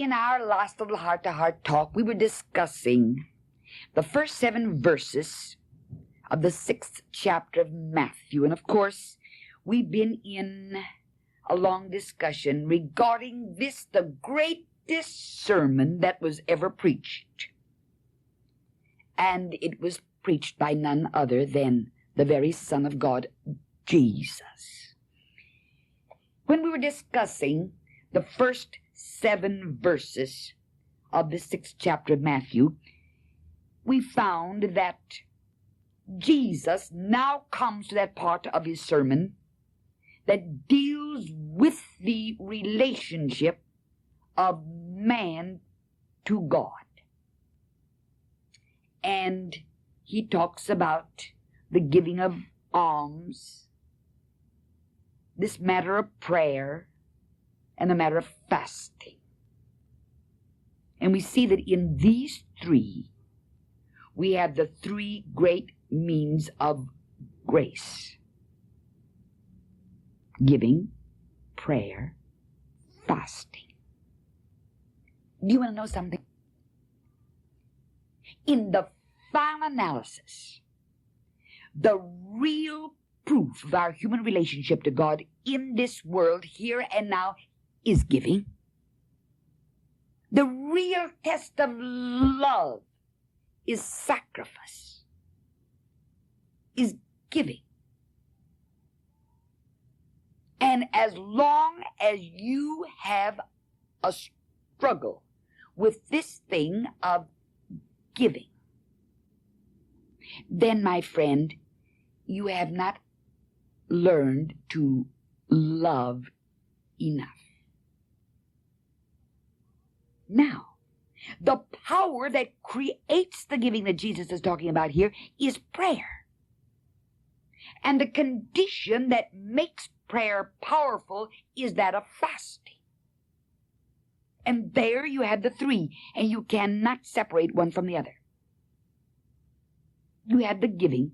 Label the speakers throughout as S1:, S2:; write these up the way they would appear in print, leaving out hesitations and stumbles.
S1: in our last little heart-to-heart talk, we were discussing the first 7 verses of the 6th chapter of Matthew. And of course, we've been in a long discussion regarding this, the greatest sermon that was ever preached. And it was preached by none other than the very Son of God, Jesus. When we were discussing the first 7 verses of the 6th chapter of Matthew, we found that Jesus now comes to that part of his sermon that deals with the relationship of man to God. And he talks about the giving of alms, this matter of prayer, and the matter of fasting. And we see that in these 3, we have the 3 great means of grace: giving, prayer, fasting. Do you want to know something? In the final analysis, the real proof of our human relationship to God in this world, here and now, is giving. The real test of love is sacrifice, is giving. And as long as you have a struggle with this thing of giving, then, my friend, you have not learned to love enough. Now, the power that creates the giving that Jesus is talking about here is prayer. And the condition that makes prayer powerful is that of fasting. And there you have the 3, and you cannot separate one from the other. You have the giving.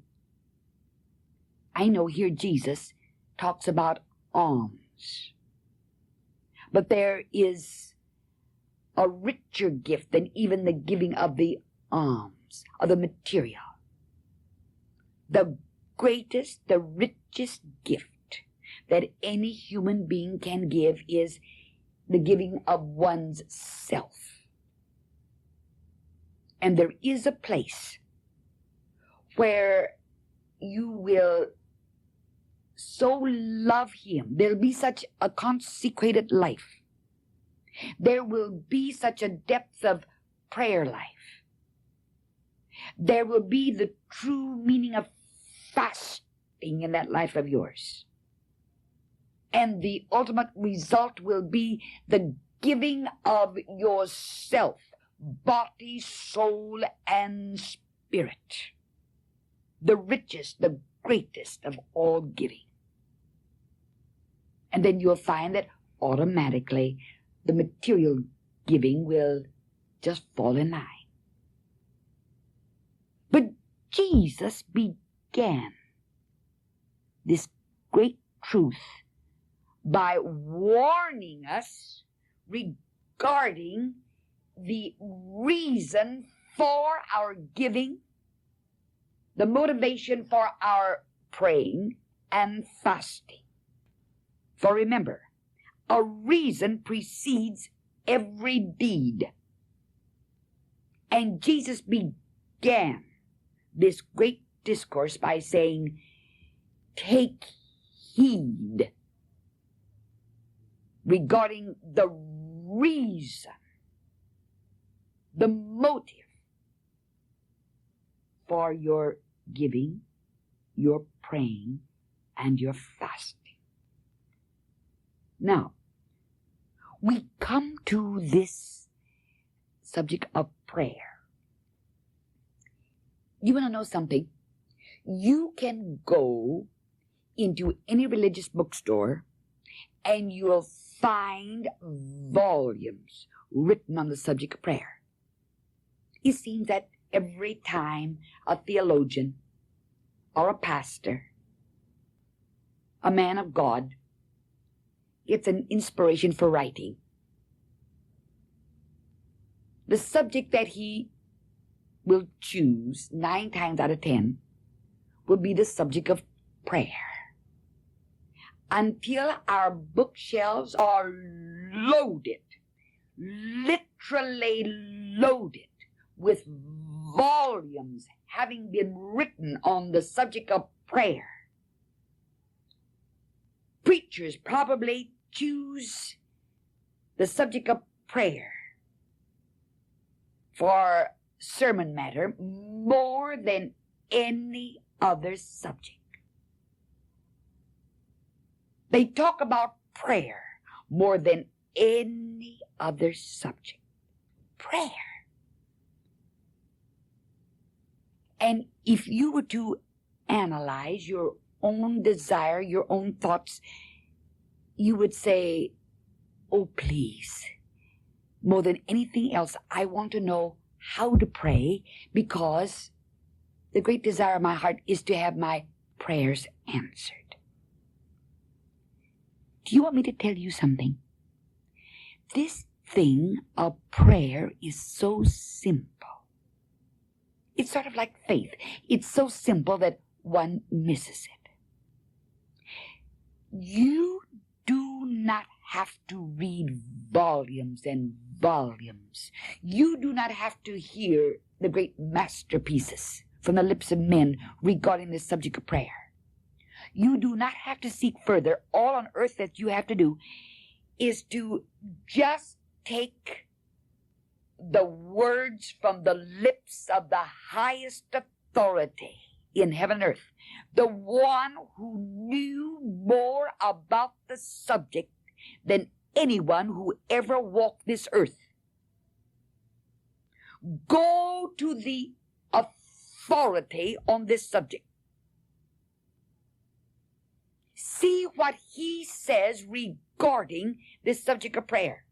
S1: I know here Jesus talks about alms, but there is a richer gift than even the giving of the alms, of the material. The greatest, the richest gift that any human being can give is the giving of one's self. And there is a place where you will so love him. There'll be such a consecrated life. There will be such a depth of prayer life. There will be the true meaning of fasting in that life of yours. And the ultimate result will be the giving of yourself, body, soul, and spirit. The richest, the greatest of all giving. And then you'll find that automatically the material giving will just fall in line. But Jesus began this great truth by warning us regarding the reason for our giving, the motivation for our praying and fasting. For remember, a reason precedes every deed. And Jesus began this great discourse by saying, take heed regarding the reason, the motive for your giving, your praying, and your fasting. Now, we come to this subject of prayer. You want to know something? You can go into any religious bookstore and you'll find volumes written on the subject of prayer. It seems that every time a theologian or a pastor, a man of God, gets an inspiration for writing, the subject that he will choose 9 times out of 10 will be the subject of prayer. Until our bookshelves are loaded, literally loaded with volumes having been written on the subject of prayer. Preachers probably choose the subject of prayer for sermon matter more than any other subject. They talk about prayer more than any other subject. Prayer. And if you were to analyze your own desire, your own thoughts, you would say, oh, please, more than anything else, I want to know how to pray, because the great desire of my heart is to have my prayers answered. Do you want me to tell you something? This thing of prayer is so simple. It's sort of like faith. It's so simple that one misses it. You do not have to read volumes and volumes. You do not have to hear the great masterpieces from the lips of men regarding the subject of prayer. You do not have to seek further. All on earth that you have to do is to just take the words from the lips of the highest authority in heaven and earth, the one who knew more about the subject than anyone who ever walked this earth. Go to the authority on this subject. See what he says regarding this subject of prayer.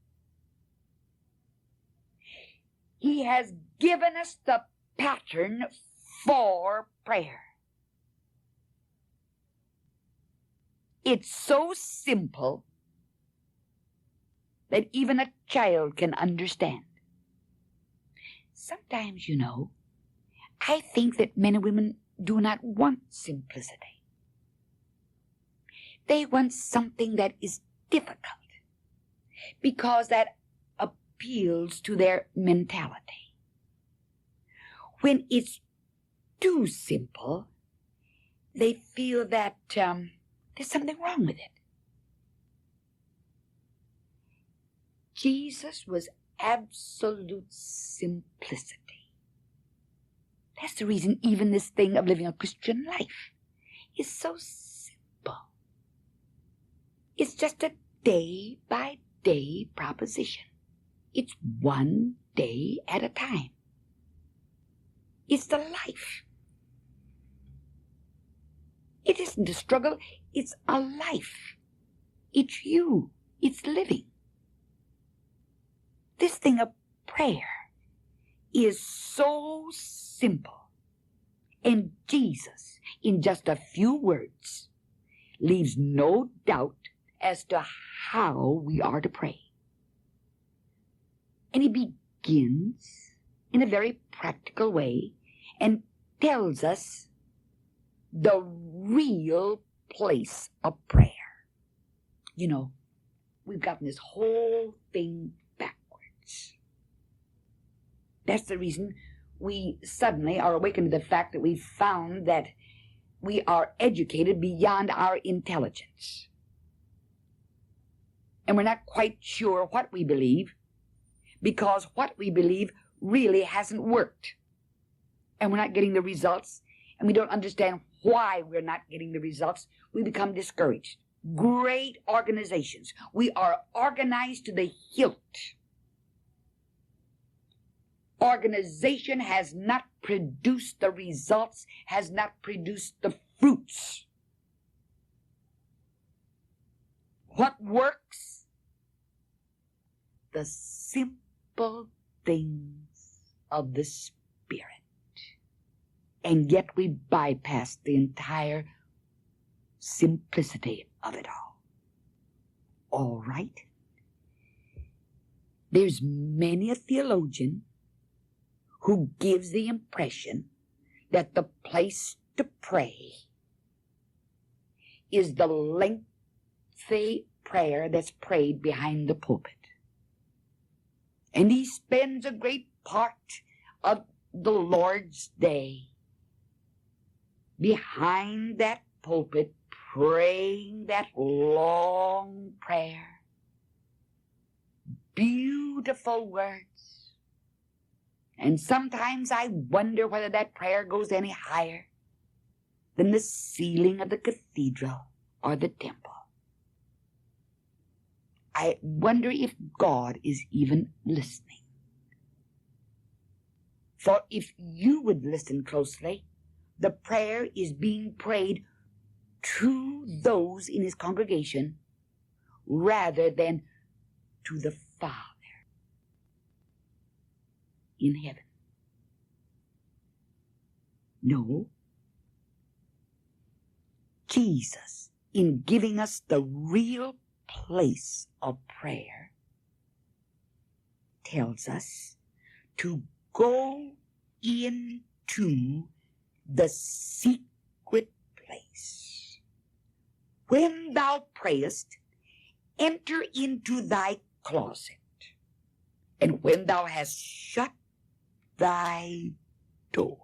S1: He has given us the pattern for prayer. It's so simple that even a child can understand. Sometimes, you know, I think that men and women do not want simplicity. They want something that is difficult, because that appeals to their mentality. When it's too simple, they feel that there's something wrong with it. Jesus was absolute simplicity. That's the reason even this thing of living a Christian life is so simple. It's just a day-by-day proposition. It's one day at a time. It's the life. It isn't a struggle, it's a life. It's you. It's living. This thing of prayer is so simple. And Jesus, in just a few words, leaves no doubt as to how we are to pray. And he begins in a very practical way and tells us the real place of prayer. You know, we've gotten this whole thing backwards. That's the reason we suddenly are awakened to the fact that we've found that we are educated beyond our intelligence. And we're not quite sure what we believe, because what we believe really hasn't worked. And we're not getting the results, and we don't understand why we're not getting the results. We become discouraged. Great organizations. We are organized to the hilt. Organization has not produced the results, has not produced the fruits. What works? The simple things of the Spirit. And yet we bypass the entire simplicity of it all. All right? There's many a theologian who gives the impression that the place to pray is the lengthy prayer that's prayed behind the pulpit. And he spends a great part of the Lord's day behind that pulpit praying that long prayer. Beautiful words. And sometimes I wonder whether that prayer goes any higher than the ceiling of the cathedral or the temple. I wonder if God is even listening. For if you would listen closely, the prayer is being prayed to those in his congregation rather than to the Father in heaven. No. Jesus, in giving us the real place of prayer, tells us to go into the secret place. When thou prayest, enter into thy closet, and when thou hast shut thy door.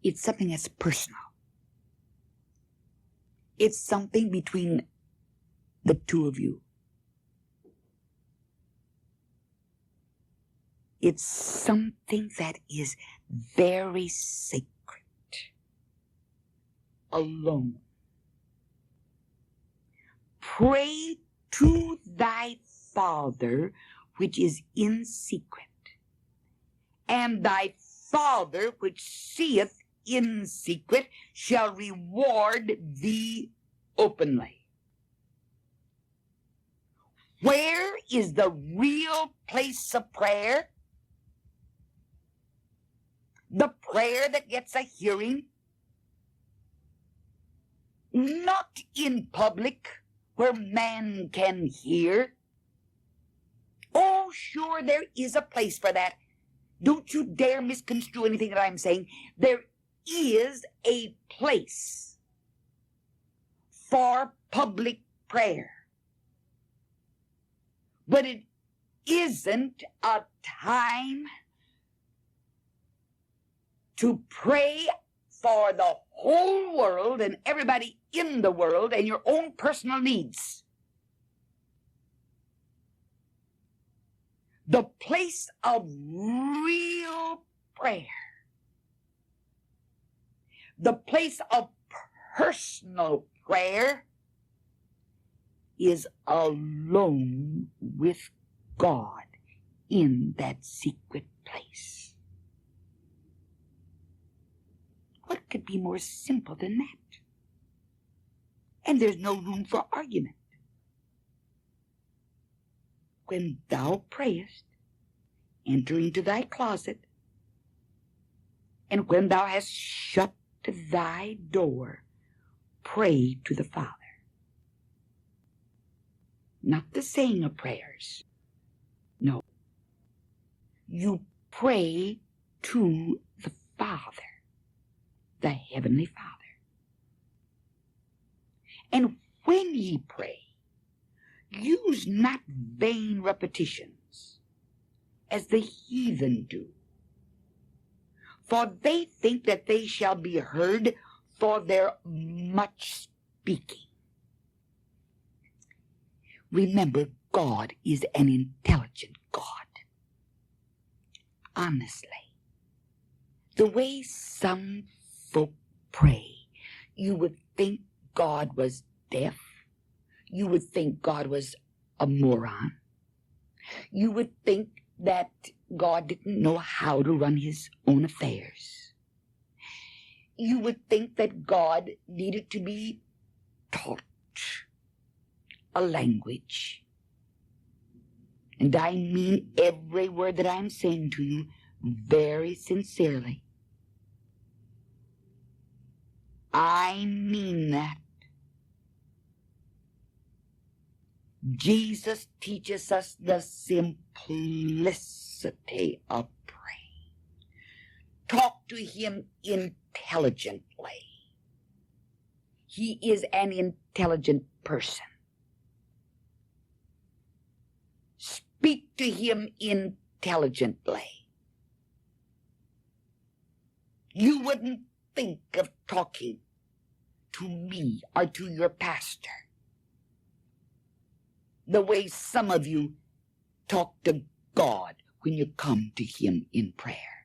S1: It's something that's personal. It's something between the two of you. It's something that is very sacred. Alone. Pray to thy Father which is in secret, and thy Father which seeth in secret shall reward thee openly. Where is the real place of prayer? The prayer that gets a hearing? Not in public where man can hear. Oh, sure, there is a place for that. Don't you dare misconstrue anything that I'm saying. There is a place for public prayer. But it isn't a time to pray for the whole world and everybody in the world and your own personal needs. The place of real prayer, the place of personal prayer, is alone with God in that secret place. What could be more simple than that? And there's no room for argument. When thou prayest, enter into thy closet, and when thou hast shut thy door, pray to the Father. Not the saying of prayers. No. You pray to the Father, the Heavenly Father. And when ye pray, use not vain repetitions, as the heathen do, for they think that they shall be heard for their much speaking. Remember, God is an intelligent God. Honestly, the way some folk pray, you would think God was deaf. You would think God was a moron. You would think that God didn't know how to run his own affairs. You would think that God needed to be taught a language. And I mean every word that I'm saying to you very sincerely. I mean that. Jesus teaches us the simplicity of praying. Talk to him intelligently. He is an intelligent person. Speak to him intelligently. You wouldn't think of talking to me or to your pastor the way some of you talk to God when you come to him in prayer.